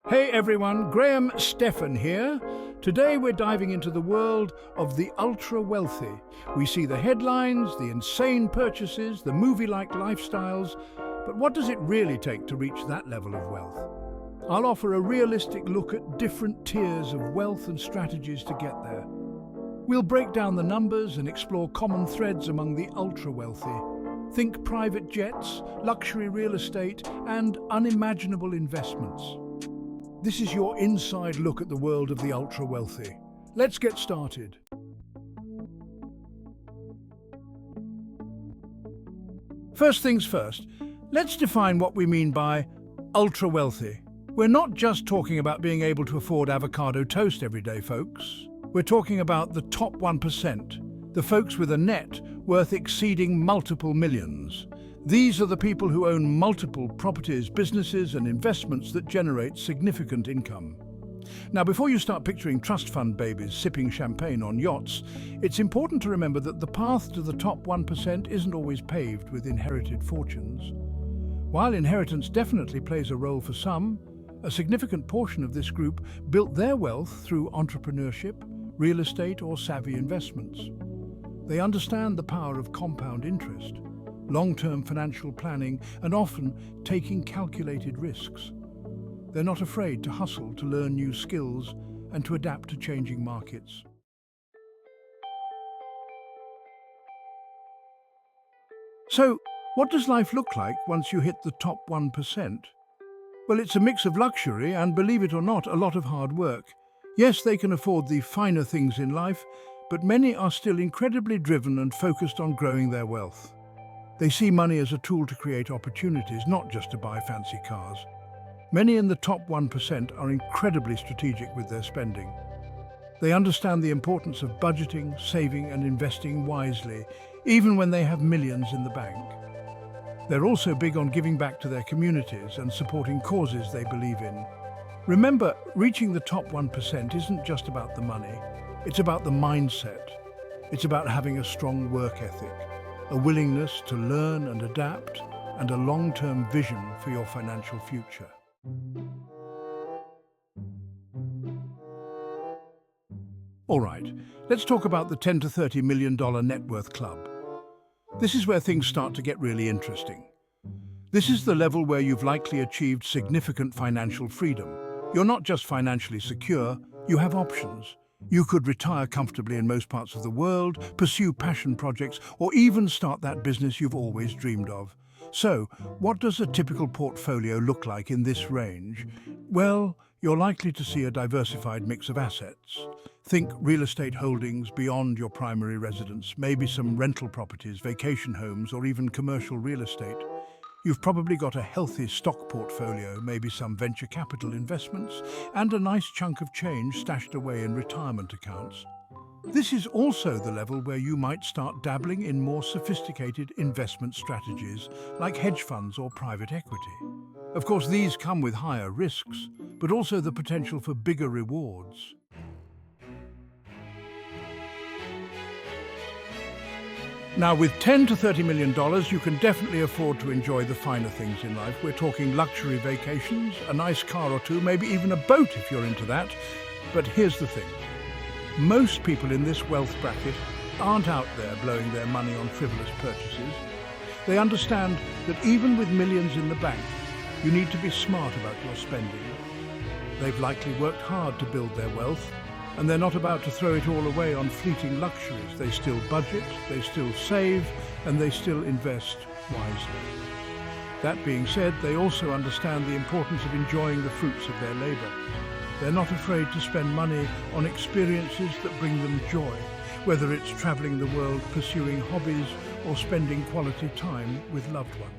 Hey everyone, Graham Stephan here. Today we're diving into the world of the ultra-wealthy. We see the headlines, the insane purchases, the movie-like lifestyles, but what does it really take to reach that level of wealth? I'll offer a realistic look at different tiers of wealth and strategies to get there. We'll break down the numbers and explore common threads among the ultra-wealthy. Think private jets, luxury real estate, and unimaginable investments. This is your inside look at the world of the ultra-wealthy. Let's get started. First things first, let's define what we mean by ultra-wealthy. We're not just talking about being able to afford avocado toast every day, folks. We're talking about the top 1%, the folks with a net worth exceeding multiple millions. These are the people who own multiple properties, businesses, and investments that generate significant income. Now, before you start picturing trust fund babies sipping champagne on yachts, it's important to remember that the path to the top 1% isn't always paved with inherited fortunes. While inheritance definitely plays a role for some, a significant portion of this group built their wealth through entrepreneurship, real estate, or savvy investments. They understand the power of compound interest, long-term financial planning, and often taking calculated risks. They're not afraid to hustle to learn new skills and to adapt to changing markets. So, what does life look like once you hit the top 1%? Well, it's a mix of luxury and, believe it or not, a lot of hard work. Yes, they can afford the finer things in life, but many are still incredibly driven and focused on growing their wealth. They see money as a tool to create opportunities, not just to buy fancy cars. Many in the top 1% are incredibly strategic with their spending. They understand the importance of budgeting, saving, and investing wisely, even when they have millions in the bank. They're also big on giving back to their communities and supporting causes they believe in. Remember, reaching the top 1% isn't just about the money. It's about the mindset. It's about having a strong work ethic, a willingness to learn and adapt, and a long-term vision for your financial future. All right, let's talk about the $10 to $30 million net worth club. This is where things start to get really interesting. This is the level where you've likely achieved significant financial freedom. You're not just financially secure, you have options. You could retire comfortably in most parts of the world, pursue passion projects, or even start that business you've always dreamed of. So, what does a typical portfolio look like in this range? Well, you're likely to see a diversified mix of assets. Think real estate holdings beyond your primary residence, maybe some rental properties, vacation homes, or even commercial real estate. You've probably got a healthy stock portfolio, maybe some venture capital investments, and a nice chunk of change stashed away in retirement accounts. This is also the level where you might start dabbling in more sophisticated investment strategies, like hedge funds or private equity. Of course, these come with higher risks, but also the potential for bigger rewards. Now, with $10 to $30 million, you can definitely afford to enjoy the finer things in life. We're talking luxury vacations, a nice car or two, maybe even a boat if you're into that. But here's the thing. Most people in this wealth bracket aren't out there blowing their money on frivolous purchases. They understand that even with millions in the bank, you need to be smart about your spending. They've likely worked hard to build their wealth, and they're not about to throw it all away on fleeting luxuries. They still budget, they still save, and they still invest wisely. That being said, they also understand the importance of enjoying the fruits of their labor. They're not afraid to spend money on experiences that bring them joy, whether it's traveling the world, pursuing hobbies, or spending quality time with loved ones.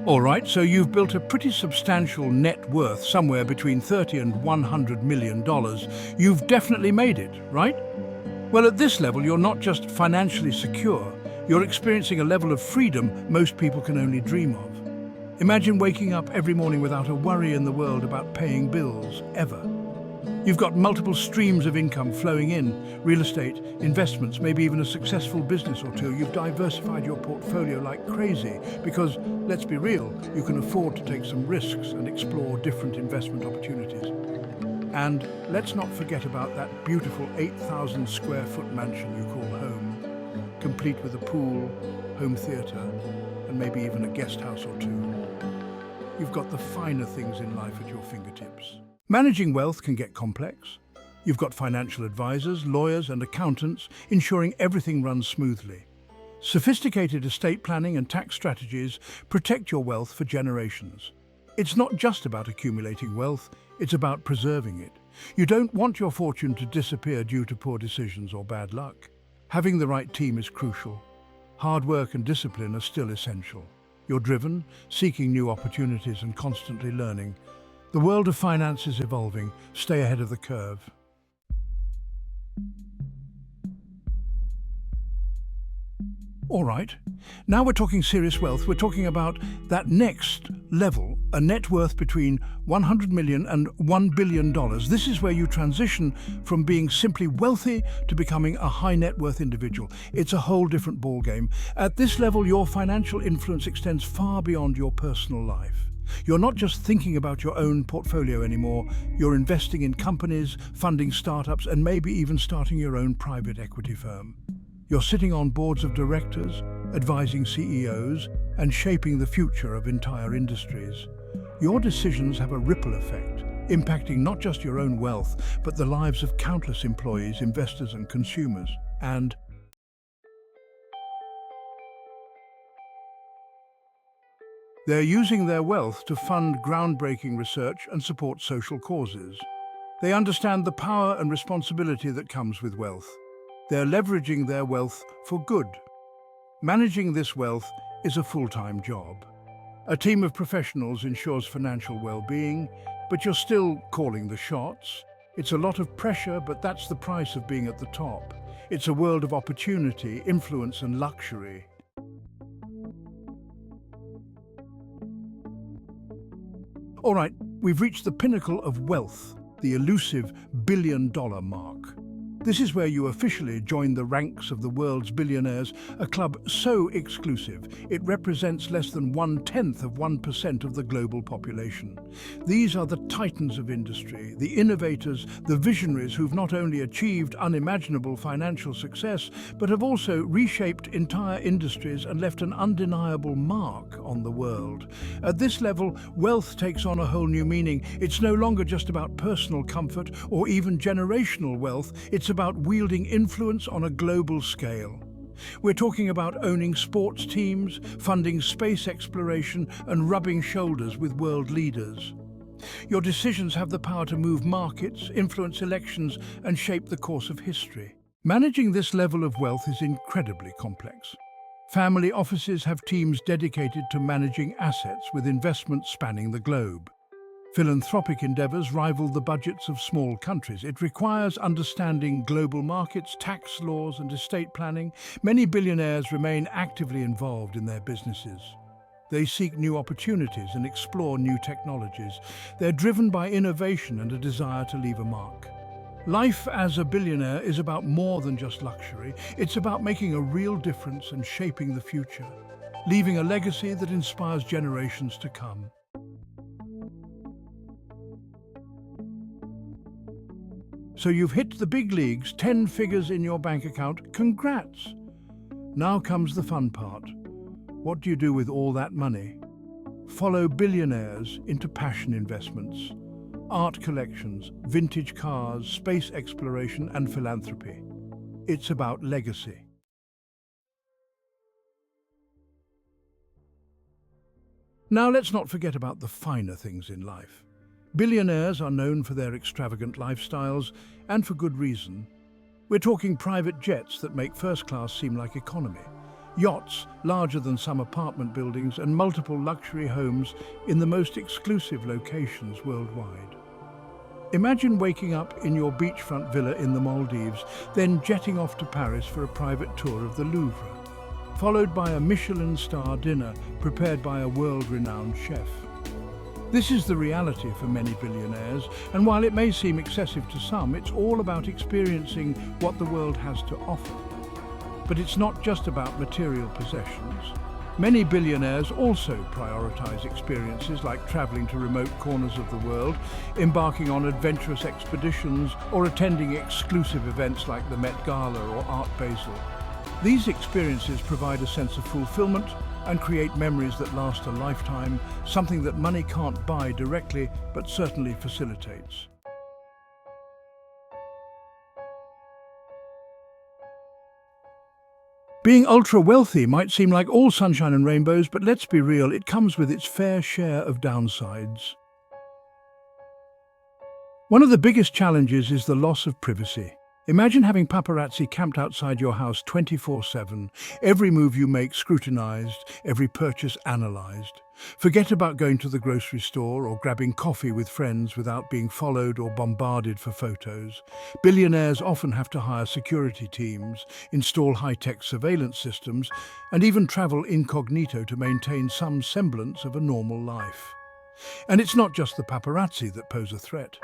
All right, so you've built a pretty substantial net worth, somewhere between $30 and $100 million. You've definitely made it, right? Well, at this level, you're not just financially secure, you're experiencing a level of freedom most people can only dream of. Imagine waking up every morning without a worry in the world about paying bills, ever. You've got multiple streams of income flowing in, real estate, investments, maybe even a successful business or two. You've diversified your portfolio like crazy because, let's be real, you can afford to take some risks and explore different investment opportunities. And let's not forget about that beautiful 8,000 square foot mansion you call home, complete with a pool, home theatre, and maybe even a guest house or two. You've got the finer things in life at your fingertips. Managing wealth can get complex. You've got financial advisors, lawyers, and accountants ensuring everything runs smoothly. Sophisticated estate planning and tax strategies protect your wealth for generations. It's not just about accumulating wealth, it's about preserving it. You don't want your fortune to disappear due to poor decisions or bad luck. Having the right team is crucial. Hard work and discipline are still essential. You're driven, seeking new opportunities and constantly learning. The world of finance is evolving. Stay ahead of the curve. All right, now we're talking serious wealth. We're talking about that next level, a net worth between 100 million and $1 billion. This is where you transition from being simply wealthy to becoming a high net worth individual. It's a whole different ballgame. At this level, your financial influence extends far beyond your personal life. You're not just thinking about your own portfolio anymore. You're investing in companies, funding startups, and maybe even starting your own private equity firm. You're sitting on boards of directors, advising CEOs, and shaping the future of entire industries. Your decisions have a ripple effect, impacting not just your own wealth, but the lives of countless employees, investors, and consumers. And they're using their wealth to fund groundbreaking research and support social causes. They understand the power and responsibility that comes with wealth. They're leveraging their wealth for good. Managing this wealth is a full-time job. A team of professionals ensures financial well-being, but you're still calling the shots. It's a lot of pressure, but that's the price of being at the top. It's a world of opportunity, influence, and luxury. All right, we've reached the pinnacle of wealth, the elusive billion-dollar mark. This is where you officially join the ranks of the world's billionaires, a club so exclusive it represents less than 0.1% of the global population. These are the titans of industry, the innovators, the visionaries who've not only achieved unimaginable financial success, but have also reshaped entire industries and left an undeniable mark on the world. At this level, wealth takes on a whole new meaning. It's no longer just about personal comfort or even generational wealth. It's about wielding influence on a global scale. We're talking about owning sports teams, funding space exploration, and rubbing shoulders with world leaders. Your decisions have the power to move markets, influence elections, and shape the course of history. Managing this level of wealth is incredibly complex. Family offices have teams dedicated to managing assets with investments spanning the globe. Philanthropic endeavors rival the budgets of small countries. It requires understanding global markets, tax laws, and estate planning. Many billionaires remain actively involved in their businesses. They seek new opportunities and explore new technologies. They're driven by innovation and a desire to leave a mark. Life as a billionaire is about more than just luxury. It's about making a real difference and shaping the future, leaving a legacy that inspires generations to come. So you've hit the big leagues, 10 figures in your bank account. Congrats! Now comes the fun part. What do you do with all that money? Follow billionaires into passion investments, art collections, vintage cars, space exploration, and philanthropy. It's about legacy. Now let's not forget about the finer things in life. Billionaires are known for their extravagant lifestyles, and for good reason. We're talking private jets that make first class seem like economy, yachts larger than some apartment buildings, and multiple luxury homes in the most exclusive locations worldwide. Imagine waking up in your beachfront villa in the Maldives, then jetting off to Paris for a private tour of the Louvre, followed by a Michelin star dinner prepared by a world-renowned chef. This is the reality for many billionaires, and while it may seem excessive to some, it's all about experiencing what the world has to offer. But it's not just about material possessions. Many billionaires also prioritize experiences like traveling to remote corners of the world, embarking on adventurous expeditions, or attending exclusive events like the Met Gala or Art Basel. These experiences provide a sense of fulfillment and create memories that last a lifetime, something that money can't buy directly, but certainly facilitates. Being ultra-wealthy might seem like all sunshine and rainbows, but let's be real, it comes with its fair share of downsides. One of the biggest challenges is the loss of privacy. Imagine having paparazzi camped outside your house 24/7, every move you make scrutinized, every purchase analyzed. Forget about going to the grocery store or grabbing coffee with friends without being followed or bombarded for photos. Billionaires often have to hire security teams, install high-tech surveillance systems, and even travel incognito to maintain some semblance of a normal life. And it's not just the paparazzi that pose a threat.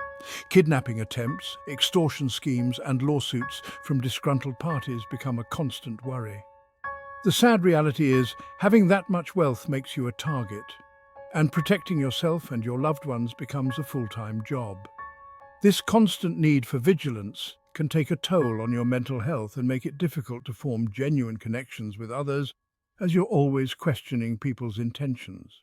Kidnapping attempts, extortion schemes, and lawsuits from disgruntled parties become a constant worry. The sad reality is, having that much wealth makes you a target, and protecting yourself and your loved ones becomes a full-time job. This constant need for vigilance can take a toll on your mental health and make it difficult to form genuine connections with others, as you're always questioning people's intentions.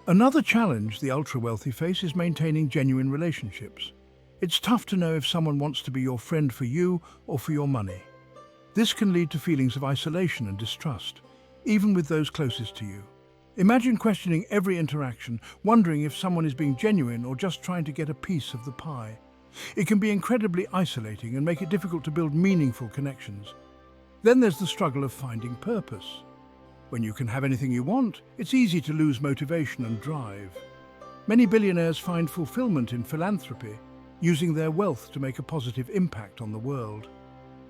Another challenge the ultra-wealthy face is maintaining genuine relationships. It's tough to know if someone wants to be your friend for you or for your money. This can lead to feelings of isolation and distrust, even with those closest to you. Imagine questioning every interaction, wondering if someone is being genuine or just trying to get a piece of the pie. It can be incredibly isolating and make it difficult to build meaningful connections. Then there's the struggle of finding purpose. When you can have anything you want, it's easy to lose motivation and drive. Many billionaires find fulfillment in philanthropy, using their wealth to make a positive impact on the world.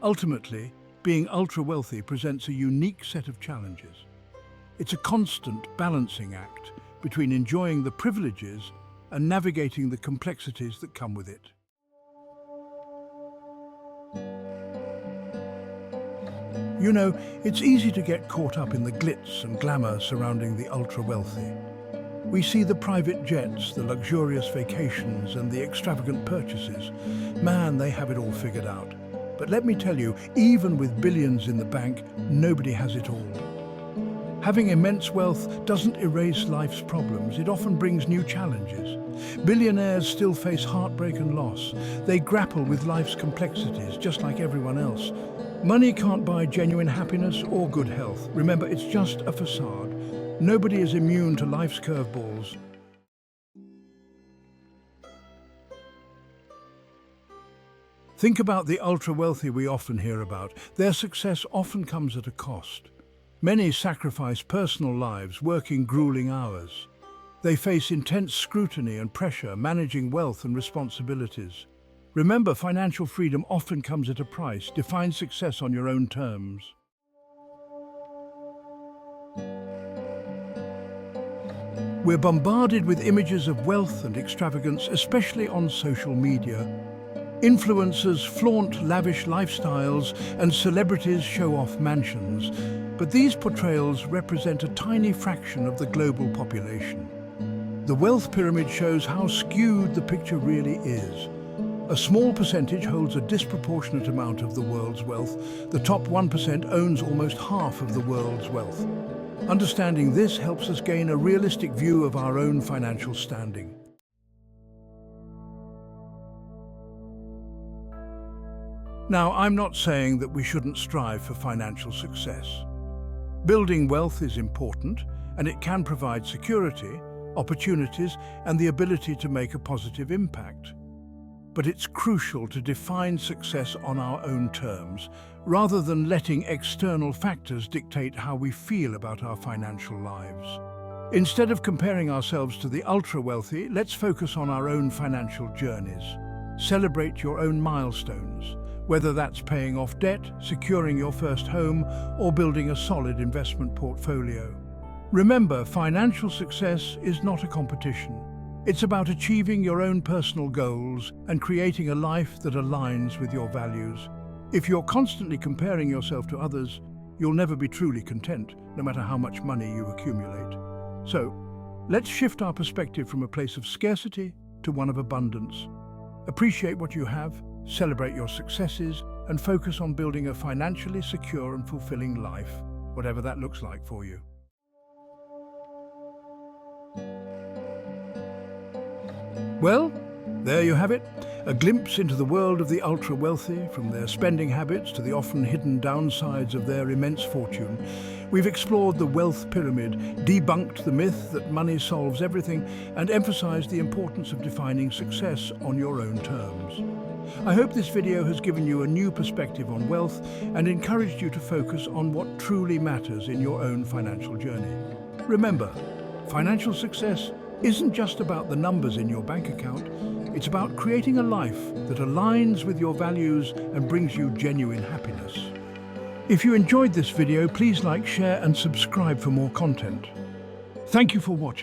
Ultimately, being ultra-wealthy presents a unique set of challenges. It's a constant balancing act between enjoying the privileges and navigating the complexities that come with it. You know, it's easy to get caught up in the glitz and glamour surrounding the ultra-wealthy. We see the private jets, the luxurious vacations, and the extravagant purchases. Man, they have it all figured out. But let me tell you, even with billions in the bank, nobody has it all. Having immense wealth doesn't erase life's problems, it often brings new challenges. Billionaires still face heartbreak and loss. They grapple with life's complexities, just like everyone else. Money can't buy genuine happiness or good health. Remember, it's just a facade. Nobody is immune to life's curveballs. Think about the ultra-wealthy we often hear about. Their success often comes at a cost. Many sacrifice personal lives, working grueling hours. They face intense scrutiny and pressure, managing wealth and responsibilities. Remember, financial freedom often comes at a price. Define success on your own terms. We're bombarded with images of wealth and extravagance, especially on social media. Influencers flaunt lavish lifestyles and celebrities show off mansions. But these portrayals represent a tiny fraction of the global population. The wealth pyramid shows how skewed the picture really is. A small percentage holds a disproportionate amount of the world's wealth. The top 1% owns almost half of the world's wealth. Understanding this helps us gain a realistic view of our own financial standing. Now, I'm not saying that we shouldn't strive for financial success. Building wealth is important, and it can provide security, opportunities, and the ability to make a positive impact. But it's crucial to define success on our own terms, rather than letting external factors dictate how we feel about our financial lives. Instead of comparing ourselves to the ultra-wealthy, let's focus on our own financial journeys. Celebrate your own milestones. whether that's paying off debt, securing your first home, or building a solid investment portfolio. Remember, financial success is not a competition. It's about achieving your own personal goals and creating a life that aligns with your values. If you're constantly comparing yourself to others, you'll never be truly content, no matter how much money you accumulate. So, let's shift our perspective from a place of scarcity to one of abundance. Appreciate what you have, celebrate your successes, and focus on building a financially secure and fulfilling life, whatever that looks like for you. Well, there you have it, a glimpse into the world of the ultra-wealthy, from their spending habits to the often hidden downsides of their immense fortune. We've explored the wealth pyramid, debunked the myth that money solves everything, and emphasized the importance of defining success on your own terms. I hope this video has given you a new perspective on wealth and encouraged you to focus on what truly matters in your own financial journey. Remember, financial success isn't just about the numbers in your bank account. It's about creating a life that aligns with your values and brings you genuine happiness. If you enjoyed this video, please like, share, and subscribe for more content. Thank you for watching.